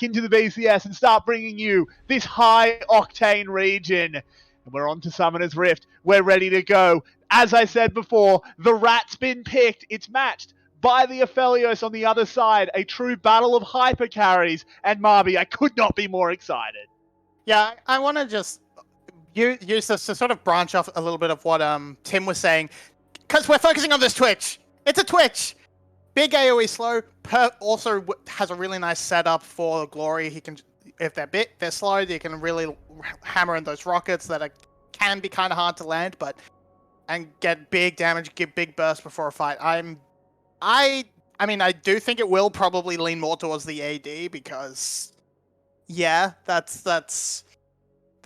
back into the VCS and start bringing you this high-octane region. And we're on to Summoner's Rift. We're ready to go. As I said before, the rat's been picked. It's matched by the Aphelios on the other side. A true battle of hyper carries. And Marby, I could not be more excited. Yeah, I want to just use this to sort of branch off a little bit of what Tim was saying, because we're focusing on this Twitch. It's a Twitch. Big AoE slow. Also has a really nice setup for Glory. He can, if they're slow, you can really hammer in those rockets that can be kind of hard to land, and get big damage, give big bursts before a fight. I mean, I do think it will probably lean more towards the AD because, yeah, that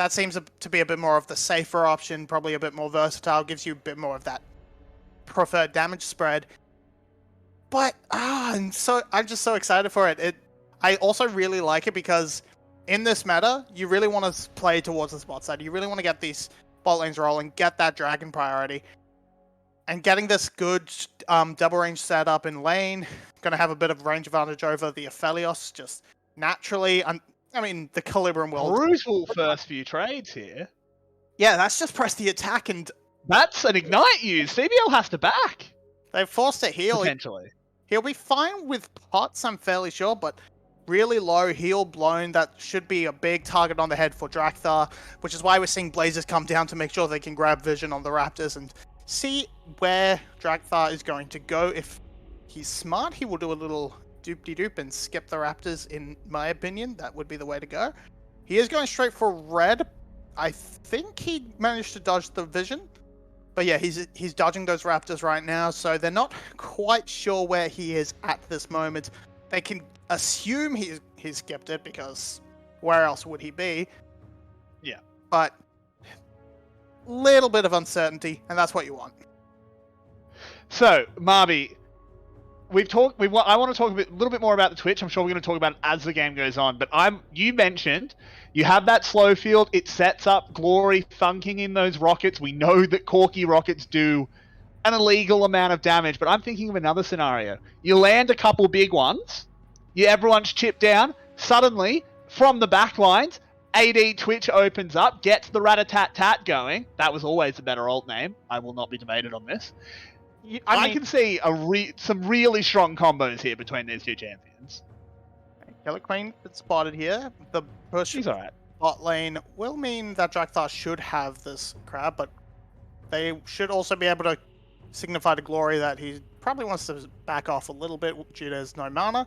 seems to be a bit more of the safer option, probably a bit more versatile, gives you a bit more of that preferred damage spread. But I'm just so excited for it. I also really like it because in this meta, you really want to play towards the spot side. You really want to get these bot lanes rolling, get that dragon priority, and getting this good double range setup in lane. Going to have a bit of range advantage over the Aphelios just naturally. I mean, the Calibrium will... Brutal first few trades here. Yeah, that's just press the attack and... That's an ignite use. CBL has to back. They've forced a heal. Potentially. He'll be fine with pots, I'm fairly sure, but really low heal blown. That should be a big target on the head for Drakthar, which is why we're seeing Blazers come down to make sure they can grab vision on the Raptors and see where Drakthar is going to go. If he's smart, he will do a little doop-de-doop and skip the Raptors, in my opinion. That would be the way to go. He is going straight for red. I think he managed to dodge the vision. But yeah, he's dodging those Raptors right now, so they're not quite sure where he is at this moment. They can assume he skipped it, because where else would he be? Yeah. But little bit of uncertainty, and that's what you want. So, Marby, I want to talk a little bit more about the Twitch. I'm sure we're going to talk about it as the game goes on. But you mentioned you have that slow field. It sets up Glory thunking in those rockets. We know that Corki rockets do an illegal amount of damage. But I'm thinking of another scenario. You land a couple big ones. Everyone's chipped down. Suddenly, from the back lines, AD Twitch opens up, gets the rat-a-tat-tat going. That was always a better alt name. I will not be debated on this. I can see some really strong combos here between these two champions. Killer Queen is spotted here. The push She's alright. bot lane will mean that Drakthar should have this crab, but they should also be able to signify to Glory that he probably wants to back off a little bit due to his no mana.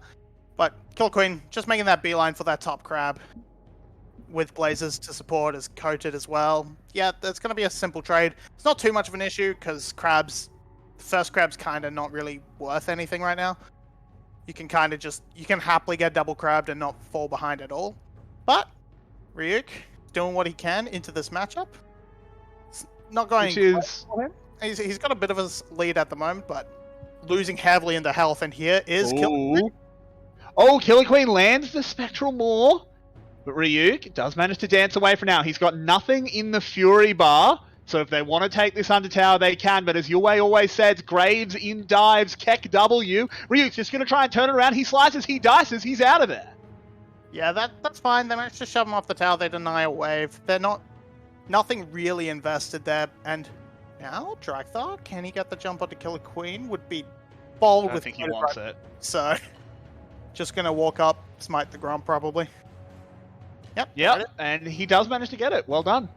But Killer Queen just making that beeline for that top crab with Blazers to support is coated as well. Yeah, that's going to be a simple trade. It's not too much of an issue because first crab's kind of not really worth anything right now. You can happily get double crabbed and not fall behind at all. But Ryuk doing what he can into this matchup. It's not going for him. He's got a bit of a lead at the moment, but losing heavily into health, and here is Killer Queen. Oh, Killer Queen lands the Spectral Maw, but Ryuk does manage to dance away for now. He's got nothing in the Fury bar, so if they want to take this under tower, they can. But as Yue always says, Graves in dives, Keck W. Ryuk's just going to try and turn it around. He slices, he dices, he's out of there. Yeah, that's fine. They managed to shove him off the tower. They deny a wave. Nothing really invested there. And now Drakthar, can he get the jump onto Killer Queen? Would be bold. I don't think he wants it. So just going to walk up, smite the Grump probably. Yep, and he does manage to get it. Well done.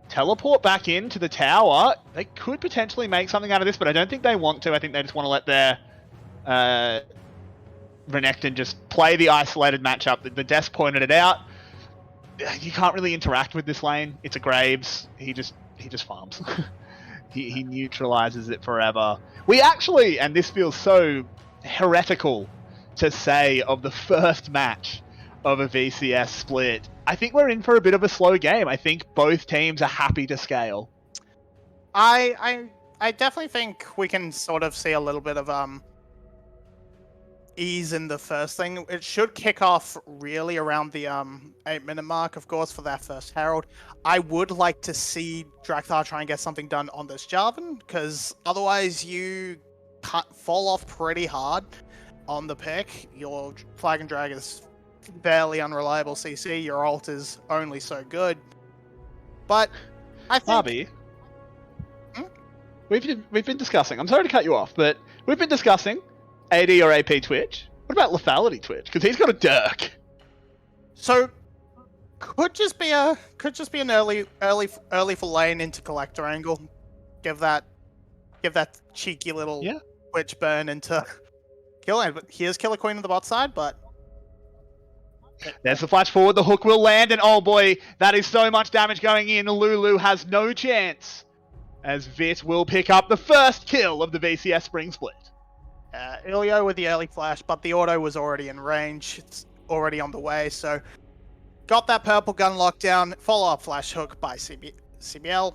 Teleport back into the tower. They could potentially make something out of this, but I don't think they want to. I think they just want to let their Renekton just play the isolated matchup. The desk pointed it out. You can't really interact with this lane. It's a Graves. He just farms. he neutralizes it forever. We actually, and this feels so heretical to say of the first match of a VCS split, I think we're in for a bit of a slow game. I think both teams are happy to scale. I definitely think we can sort of see a little bit of ease in the first thing. It should kick off really around the 8-minute mark, of course, for that first Herald. I would like to see Drakthar try and get something done on this Jarvan, because otherwise you fall off pretty hard on the pick. Your Flag and Drag is fairly unreliable CC. Your ult is only so good. But I think... Barbie, we've been discussing, I'm sorry to cut you off, but we've been discussing AD or AP Twitch. What about lethality Twitch? Because he's got a Dirk. So could just be an early for lane into collector angle. Give that cheeky little Twitch burn into kill. And here's Killer Queen on the bot side, but there's the flash forward, the hook will land, and oh boy, that is so much damage going in. Lulu has no chance, as Vit will pick up the first kill of the VCS Spring Split. Ilio with the early flash, but the auto was already in range. It's already on the way, so got that purple gun locked down. Follow-up flash hook by CBL.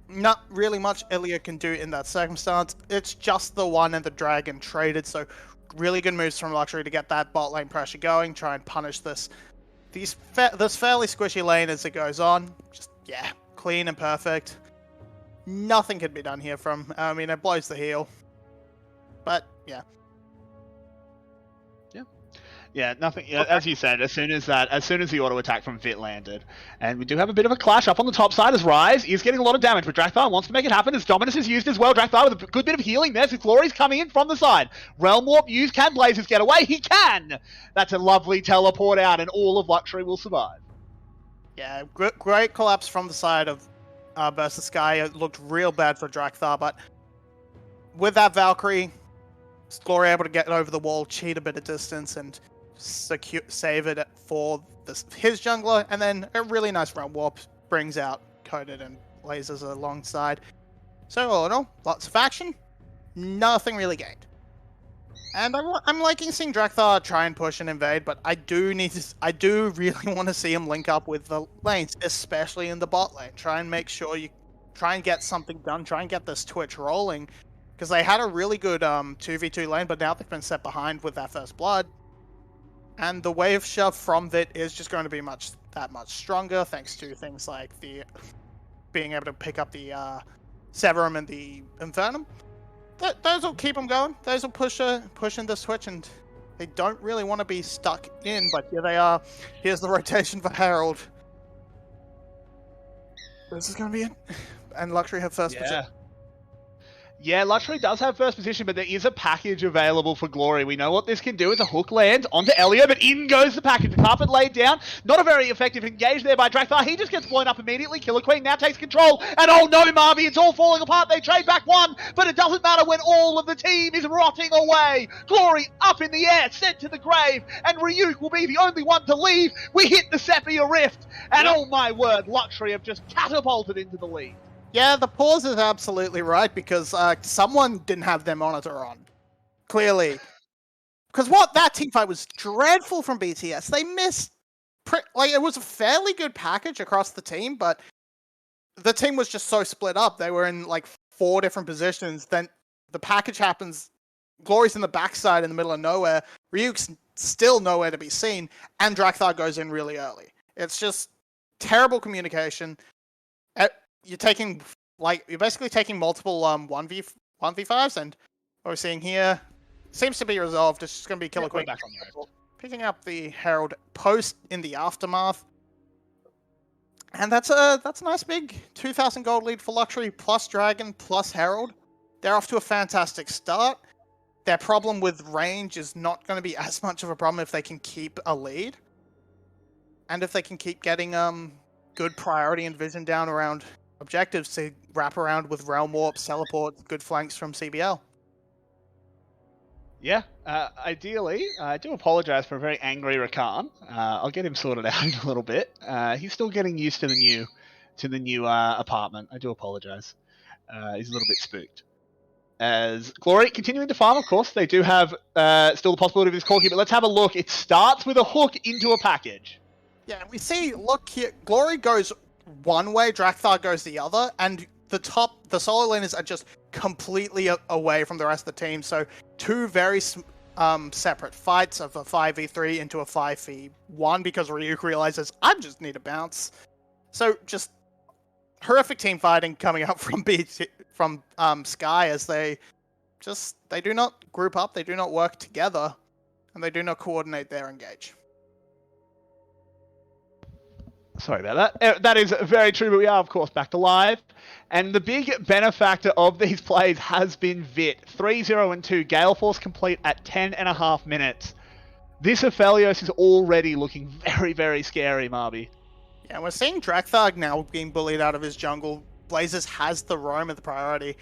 Not really much Ilio can do in that circumstance. It's just the one and the dragon traded, so really good moves from Luxury to get that bot lane pressure going, try and punish this fairly squishy lane as it goes on. Just, yeah, clean and perfect. Nothing can be done here from, it blows the heel. But, yeah. Yeah, nothing. Yeah, as you said, as soon as the auto attack from Vit landed, and we do have a bit of a clash up on the top side as Rise is getting a lot of damage, but Drakthar wants to make it happen as Dominus is used as well. Drakthar with a good bit of healing there, so Glory's coming in from the side. Realm Warp used, can Blazers get away? He can! That's a lovely teleport out, and all of Luxury will survive. Yeah, great collapse from the side of versus Sky. It looked real bad for Drakthar, but with that Valkyrie, Glory able to get over the wall, cheat a bit of distance, and save it for his jungler, and then a really nice Realm Warp brings out Coded and Lasers alongside. So all in all, lots of action, nothing really gained. And I'm liking seeing Drakthar try and push and invade, but I do really want to see him link up with the lanes, especially in the bot lane. Try and make sure you try and get something done, try and get this Twitch rolling, because they had a really good 2v2 lane, but now they've been set behind with that first blood. And the wave shove from Vit is just going to be that much stronger, thanks to things like the being able to pick up the Severum and the Infernum. Those will keep them going. Those will push in the Switch, and they don't really want to be stuck in, but here they are. Here's the rotation for Herald. This is going to be it. And Luxury have first position. Yeah, Luxury does have first position, but there is a package available for Glory. We know what this can do as a hook lands onto Elio, but in goes the package. The carpet laid down. Not a very effective engage there by Drakthar. He just gets blown up immediately. Killer Queen now takes control. And oh no, Marby, it's all falling apart. They trade back one, but it doesn't matter when all of the team is rotting away. Glory up in the air, sent to the grave, and Ryuk will be the only one to leave. We hit the Sepia Rift, and oh my word, Luxury have just catapulted into the lead. Yeah, the pause is absolutely right, because someone didn't have their monitor on. Clearly. Because that teamfight was dreadful from BTS. They missed... it was a fairly good package across the team, but the team was just so split up. They were in, 4 different positions. Then the package happens. Glory's in the backside in the middle of nowhere. Ryuk's still nowhere to be seen. And Drakthar goes in really early. It's just terrible communication. You're basically taking multiple 1v5s, and what we're seeing here seems to be resolved. It's just going to be Killer Queen back on the picking up the Herald post in the aftermath, and that's a nice big 2,000 gold lead for Luxury plus Dragon plus Herald. They're off to a fantastic start. Their problem with range is not going to be as much of a problem if they can keep a lead, and if they can keep getting good priority and vision down around objectives to wrap around with Realm Warps, teleports, good flanks from CBL. Yeah, ideally, I do apologize for a very angry Rakan. I'll get him sorted out in a little bit. He's still getting used to the new apartment. I do apologize. He's a little bit spooked. As Glory continuing to farm, of course, they do have still the possibility of this Corki, but let's have a look. It starts with a hook into a package. Yeah, we see, look here, Glory goes one way, Drakthar goes the other, and the solo laners are just completely away from the rest of the team. So 2 very separate fights of a 5v3 into a 5v1 because Ryuk realizes, I just need a bounce. So just horrific team fighting coming up from Sky, as they do not group up, they do not work together, and they do not coordinate their engage. Sorry about that. That is very true, but we are, of course, back to live. And the big benefactor of these plays has been Vit. 3-0 and 2. Gale Force complete at 10.5 minutes. This Aphelios is already looking very, very scary, Marby. Yeah, we're seeing Drakthar now being bullied out of his jungle. Blazers has the roam of the priority.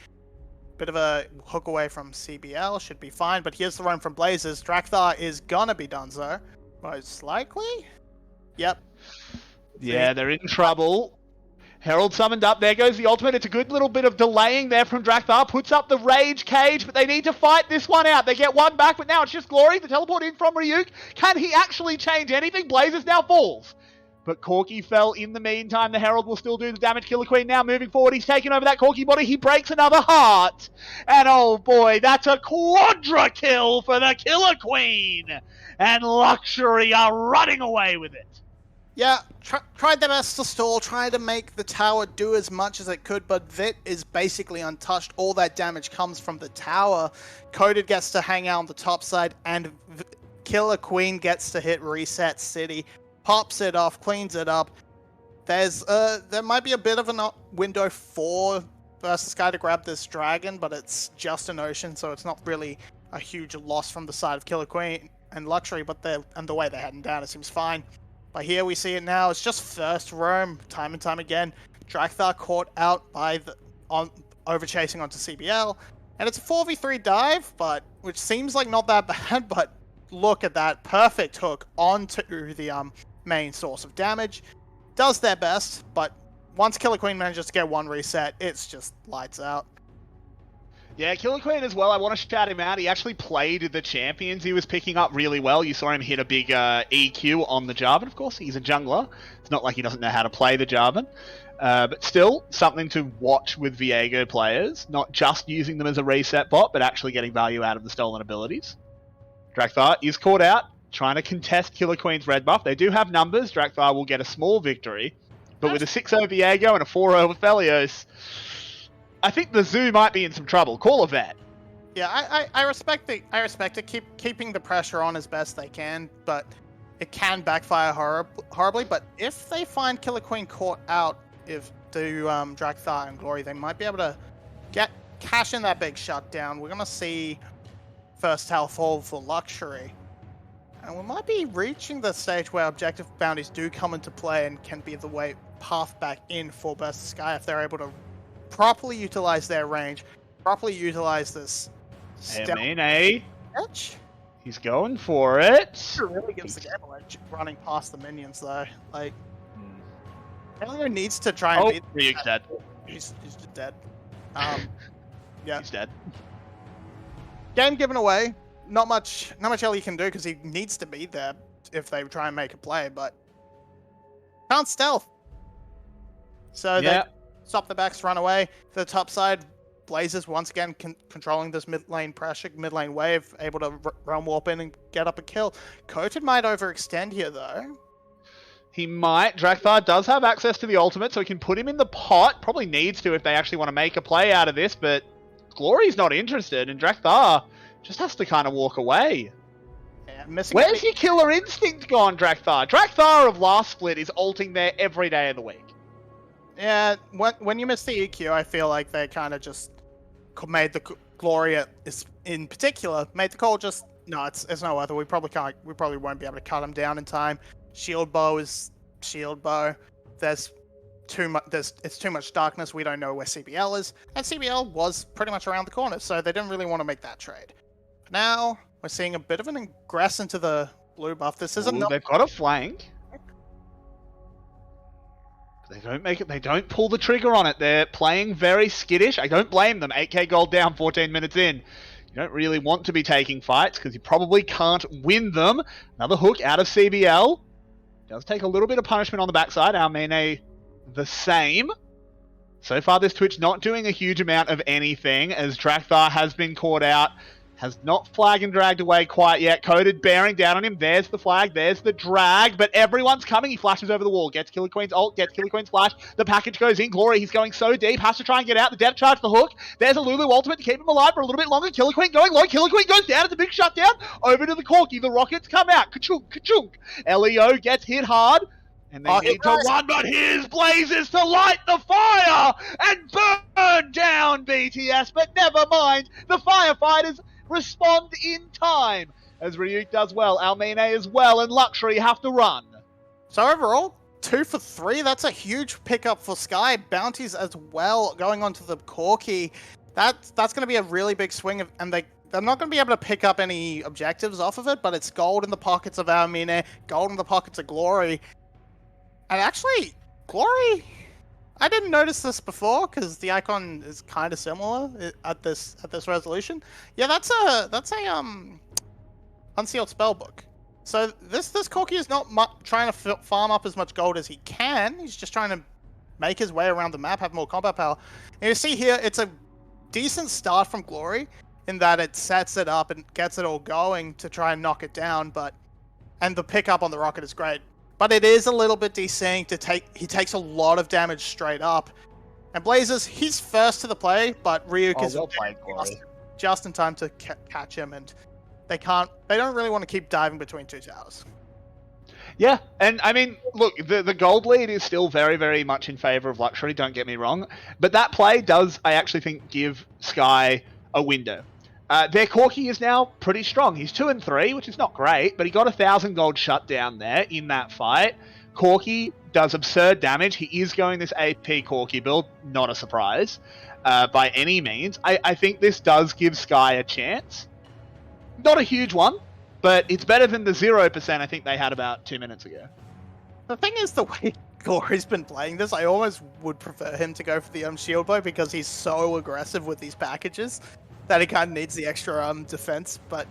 Bit of a hook away from CBL, should be fine, but here's the roam from Blazers. Drakthar is gonna be donezo, most likely. Yep. Yeah, they're in trouble. Herald summoned up. There goes the ultimate. It's a good little bit of delaying there from Drakthar. Puts up the Rage Cage, but they need to fight this one out. They get one back, but now it's just Glory. The teleport in from Ryuk. Can he actually change anything? Blazers now falls. But Corki fell in the meantime. The Herald will still do the damage. Killer Queen now moving forward. He's taking over that Corki body. He breaks another heart. And oh boy, that's a quadra kill for the Killer Queen. And Luxury are running away with it. Yeah, tried their best to stall, tried to make the tower do as much as it could, but Vit is basically untouched. All that damage comes from the tower. Coded gets to hang out on the top side, and Killer Queen gets to hit Reset City, pops it off, cleans it up. There might be a bit of a window for versus Sky to grab this dragon, but it's just an ocean, so it's not really a huge loss from the side of Killer Queen and Luxury, but the way they're heading down, it seems fine. But here we see it now. It's just first roam, time and time again. Drakthar caught out by overchasing onto CBL, and it's a 4v3 dive, which seems like not that bad. But look at that perfect hook onto the main source of damage. Does their best, but once Killer Queen manages to get one reset, it's just lights out. Yeah, Killer Queen as well. I want to shout him out. He actually played the champions he was picking up really well. You saw him hit a big EQ on the Jarvan. Of course, he's a jungler. It's not like he doesn't know how to play the Jarvan. But still, something to watch with Viego players. Not just using them as a reset bot, but actually getting value out of the stolen abilities. Drakthar is caught out, trying to contest Killer Queen's red buff. They do have numbers. Drakthar will get a small victory. But with a 6-0 Viego and a 4-0 Aphelios, I think the zoo might be in some trouble. Call a vet. Yeah, I respect it. Keeping the pressure on as best they can, but it can backfire horribly. But if they find Killer Queen caught out, Drakthar and Glory, they might be able to cash in that big shutdown. We're gonna see first tower fall for Luxury, and we might be reaching the stage where objective bounties do come into play and can be the path back in for Burst Sky if they're able to properly utilize their range, properly utilize this. Edge. He's going for it. It really gives the game away running past the minions though. Like, Elio needs to try and beat. Ryuk's dead. He's just dead. Yeah, he's dead. Game given away. Not much Ellie can do because he needs to be there if they try and make a play, but can't stealth. So they stop the backs, run away. To the top side, Blazers once again controlling this mid lane pressure, mid lane wave, able to run warp in and get up a kill. Coated might overextend here though. He might. Drakthar does have access to the ultimate, so he can put him in the pot. Probably needs to if they actually want to make a play out of this, but Glory's not interested, and Drakthar just has to kind of walk away. Yeah, Where's your killer instinct gone, Drakthar? Drakthar of last split is ulting there every day of the week. Yeah, when you miss the EQ, I feel like they kind of just made the Gloria in particular made the call. Just no, it's no other. We probably won't be able to cut him down in time. Shield bow is shield bow. It's too much darkness. We don't know where CBL is, and CBL was pretty much around the corner, so they didn't really want to make that trade. But now we're seeing a bit of an ingress into the blue buff. This isn't. They've got a flank. They don't make it. They don't pull the trigger on it. They're playing very skittish. I don't blame them. 8k gold down, 14 minutes in. You don't really want to be taking fights because you probably can't win them. Another hook out of CBL. Does take a little bit of punishment on the backside. Almene the same. So far, this Twitch not doing a huge amount of anything as Drakthar has been caught out. Has not flagged and dragged away quite yet. Coded bearing down on him. There's the flag. There's the drag. But everyone's coming. He flashes over the wall. Gets Killer Queen's ult. Gets Killer Queen's flash. The package goes in. Glory, he's going so deep. Has to try and get out. The depth charge, the hook. There's a Lulu ultimate to keep him alive for a little bit longer. Killer Queen going low. Killer Queen goes down. It's a big shutdown. Over to the Corki. The rockets come out. Ka-chunk, ka-chunk. Leo gets hit hard. And they need to run, but here's Blazes to light the fire and burn down BTS. But never mind, the firefighters respond in time. As Ryuk does well, Almine as well, and Luxury have to run. So overall, 2 for 3. That's a huge pickup for Sky. Bounties as well, going on to the Corki. That's going to be a really big swing, and they're not going to be able to pick up any objectives off of it, but it's gold in the pockets of Almine, gold in the pockets of Glory. And actually, Glory, I didn't notice this before because the icon is kind of similar at this resolution. Yeah, that's a unsealed spellbook. So this Corki is not trying to farm up as much gold as he can. He's just trying to make his way around the map, have more combat power. And you see here, it's a decent start from Glory in that it sets it up and gets it all going to try and knock it down. And the pickup on the rocket is great. But it is a little bit desynced. He takes a lot of damage straight up. And Blazes, he's first to the play, but Ryuk is just in time to catch him, and they don't really want to keep diving between two towers. Yeah, and I mean, look, the gold lead is still very, very much in favor of Luxury, don't get me wrong. But that play does, I actually think, give Sky a window. Their Corki is now pretty strong. He's 2 and 3, which is not great, but he got 1,000 gold shut down there in that fight. Corki does absurd damage. He is going this AP Corki build, not a surprise by any means. I think this does give Sky a chance. Not a huge one, but it's better than the 0% I think they had about 2 minutes ago. The thing is, the way Glory's been playing this, I almost would prefer him to go for the shield blow because he's so aggressive with these packages that he kind of needs the extra defense. But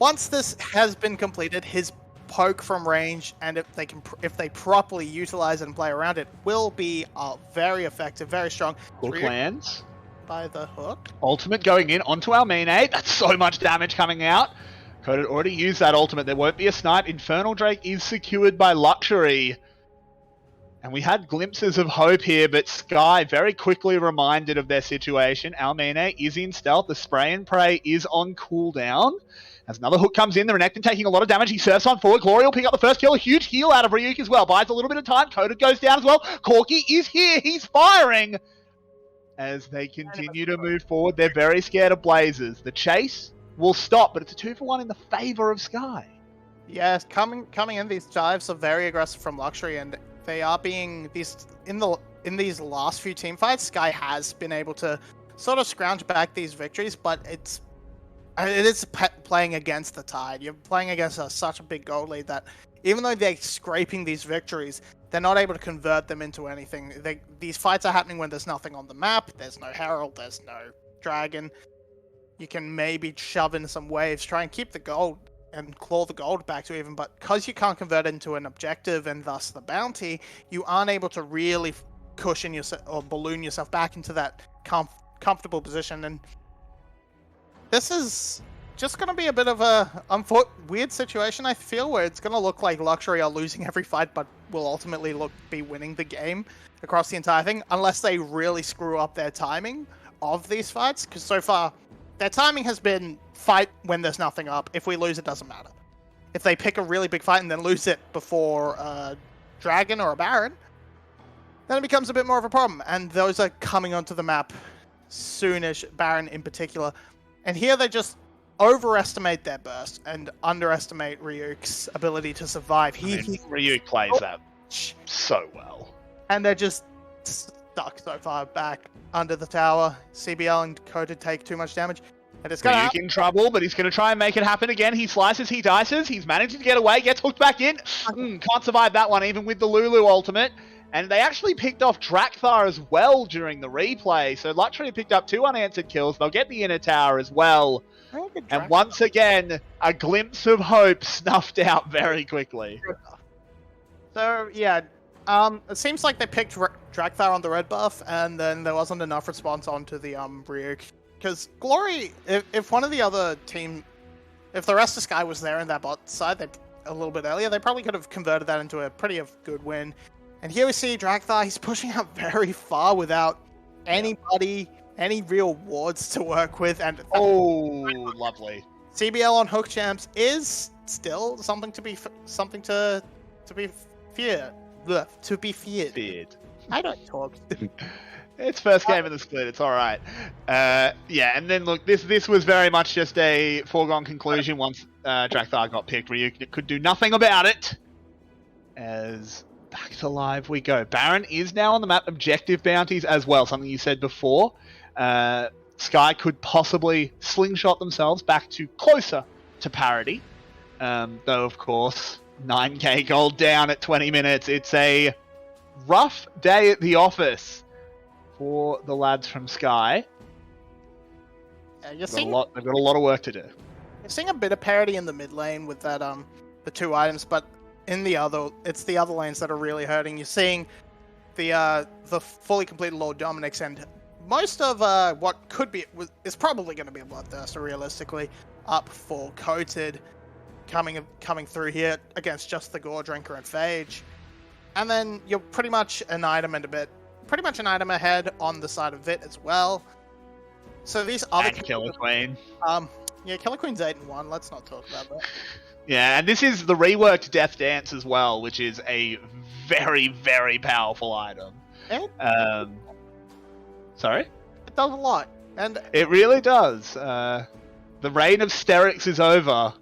once this has been completed, his poke from range, and if they properly utilize it and play around it, will be very effective, very strong. Hook lands by the hook. Ultimate going in onto Almine. That's so much damage coming out. Code had already used that ultimate. There won't be a snipe. Infernal Drake is secured by Luxury. And we had glimpses of hope here, but Sky very quickly reminded of their situation. Almine is in stealth. The spray and pray is on cooldown. As another hook comes in, the Renekton taking a lot of damage. He surfs on forward. Glory will pick up the first kill. A huge heal out of Ryuk as well. Buys a little bit of time. Coded goes down as well. Corki is here. He's firing. As they continue to move forward, they're very scared of Blazes. The chase will stop, but it's a 2-for-1 in the favor of Sky. Yes, coming in, these dives are very aggressive from Luxury, and they are being in these last few team fights. Sky has been able to sort of scrounge back these victories, but it is playing against the tide. You're playing against such a big gold lead that even though they're scraping these victories, they're not able to convert them into anything. These fights are happening when there's nothing on the map. There's no Herald. There's no Dragon. You can maybe shove in some waves, try and keep the gold and claw the gold back to even, but because you can't convert it into an objective and thus the bounty, you aren't able to really cushion yourself or balloon yourself back into that comfortable position. And this is just going to be a bit of a weird situation, I feel, where it's going to look like Luxury are losing every fight, but will ultimately be winning the game across the entire thing, unless they really screw up their timing of these fights, because so far their timing has been fight when there's nothing up. If we lose, it doesn't matter. If they pick a really big fight and then lose it before a Dragon or a Baron, then it becomes a bit more of a problem. And those are coming onto the map soonish, Baron in particular. And here they just overestimate their burst and underestimate Ryuk's ability to survive. Ryuk plays that so well. And they're just stuck so far back under the tower. CBL and Coded take too much damage. And it's going to in trouble, but he's going to try and make it happen again. He slices, he dices, he's managing to get away, gets hooked back in. Can't survive that one, even with the Lulu ultimate. And they actually picked off Drakthar as well during the replay. So Luxury picked up 2 unanswered kills. They'll get the inner tower as well. And once again, a glimpse of hope snuffed out very quickly. So, yeah. It seems like they picked Drakthar on the red buff, and then there wasn't enough response onto the Ryuk. Because Glory, if one of the other team, if the rest of Sky was there in that bot side a little bit earlier, they probably could have converted that into a pretty good win. And here we see Drakthar, he's pushing out very far without anybody, any real wards to work with. And lovely. CBL on hook champs is still something to be To be feared. Feared. I don't talk. It's first game of the split. It's all right. Yeah, and then look, this was very much just a foregone conclusion once Drakthar got picked. Ryuk could do nothing about it. As back to live we go. Baron is now on the map. Objective bounties as well. Something you said before. Sky could possibly slingshot themselves back to closer to parity. Though of course, 9k gold down at 20 minutes. It's a rough day at the office for the lads from Sky. They've got a lot of work to do. You're seeing a bit of parity in the mid lane with that the 2 items, but it's the other lanes that are really hurting. You're seeing the fully completed Lord Dominic's and most of what could be is probably going to be a Bloodthirster realistically up for Coated coming through here against just the Gore Drinker and Phage. And then you're pretty much an item ahead on the side of Vit as well. So these other Killer Queen. Yeah, Killer Queen's 8-1. Let's not talk about that. Yeah, and this is the reworked Death Dance as well, which is a very, very powerful item. Sorry? It does a lot. And it really does. The reign of Sterix is over.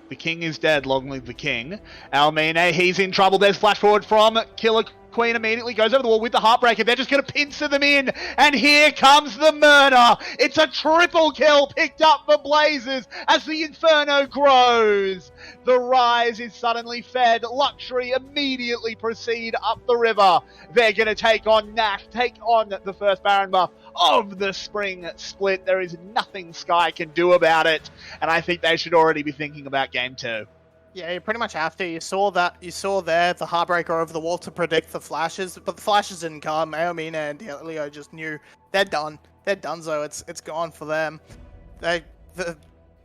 The king is dead, long live the king. Almine, he's in trouble. There's flash forward from Killer Queen immediately, goes over the wall with the Heartbreaker. They're just going to pincer them in. And here comes the murder. It's a triple kill picked up for Blazers as the Inferno grows. The Rise is suddenly fed. Luxury immediately proceed up the river. They're going to take on Nash, take on the first Baron buff of the spring split. There is nothing Sky can do about it. And I think they should already be thinking about game 2. Yeah, you pretty much have to. You saw there the Heartbreaker over the wall to predict the flashes, but the flashes didn't come. Aomina and Leo just knew they're done. They're donezo. It's gone for them. The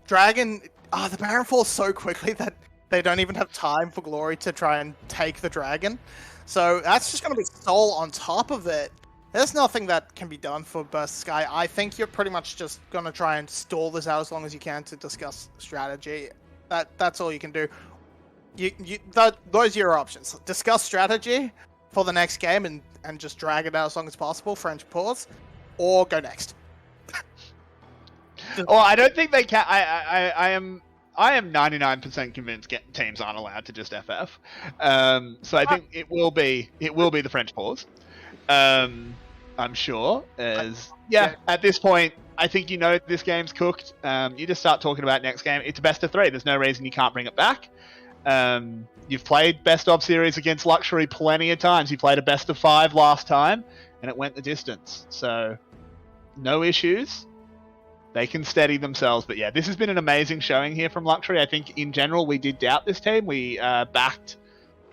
Dragon, the Baron falls so quickly that they don't even have time for Glory to try and take the Dragon. So that's just going to be Soul on top of it. There's nothing that can be done for Burst Sky. I think you're pretty much just going to try and stall this out as long as you can to discuss strategy. That's all you can do. Those are your options. Discuss strategy for the next game and just drag it out as long as possible, French pause, or go next. I don't think they can. I am 99% convinced teams aren't allowed to just FF. So I think it will be the French pause. I'm sure. At this point, I think this game's cooked. You just start talking about next game. It's a best of 3. There's no reason you can't bring it back. You've played best of series against Luxury plenty of times. You played a best of 5 last time, and it went the distance. So, no issues. They can steady themselves. But yeah, this has been an amazing showing here from Luxury. I think in general we did doubt this team. We backed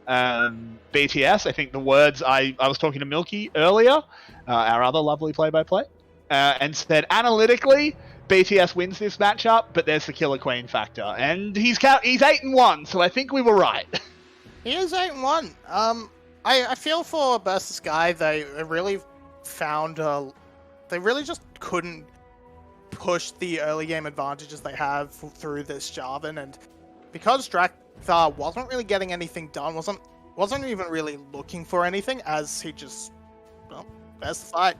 BTS. I think the words I was talking to Milky earlier, our other lovely play-by-play, and said analytically BTS wins this matchup, but there's the Killer Queen factor, and he's 8-1, so I think we were right. He is 8-1. I feel for Burst Sky. They really found they really just couldn't push the early game advantages they have through this Jarvan, and because Drakthar wasn't really getting anything done, wasn't even really looking for anything, as he just there's the fight.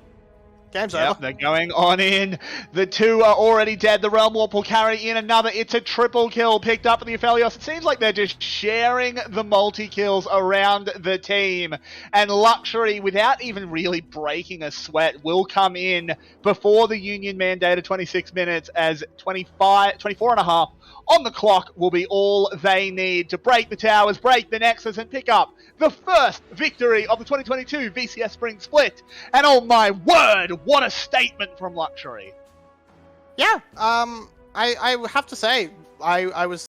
Game's over. They're going on in. The 2 are already dead. The Realm Warp will carry in another. It's a triple kill picked up for the Aphelios. It seems like they're just sharing the multi-kills around the team. And Luxury, without even really breaking a sweat, will come in before the Union mandated 26 minutes as 24 and a half on the clock will be all they need to break the towers, break the Nexus, and pick up the first victory of the 2022 VCS Spring Split. And oh my word, what a statement from Luxury. Yeah, I have to say, I was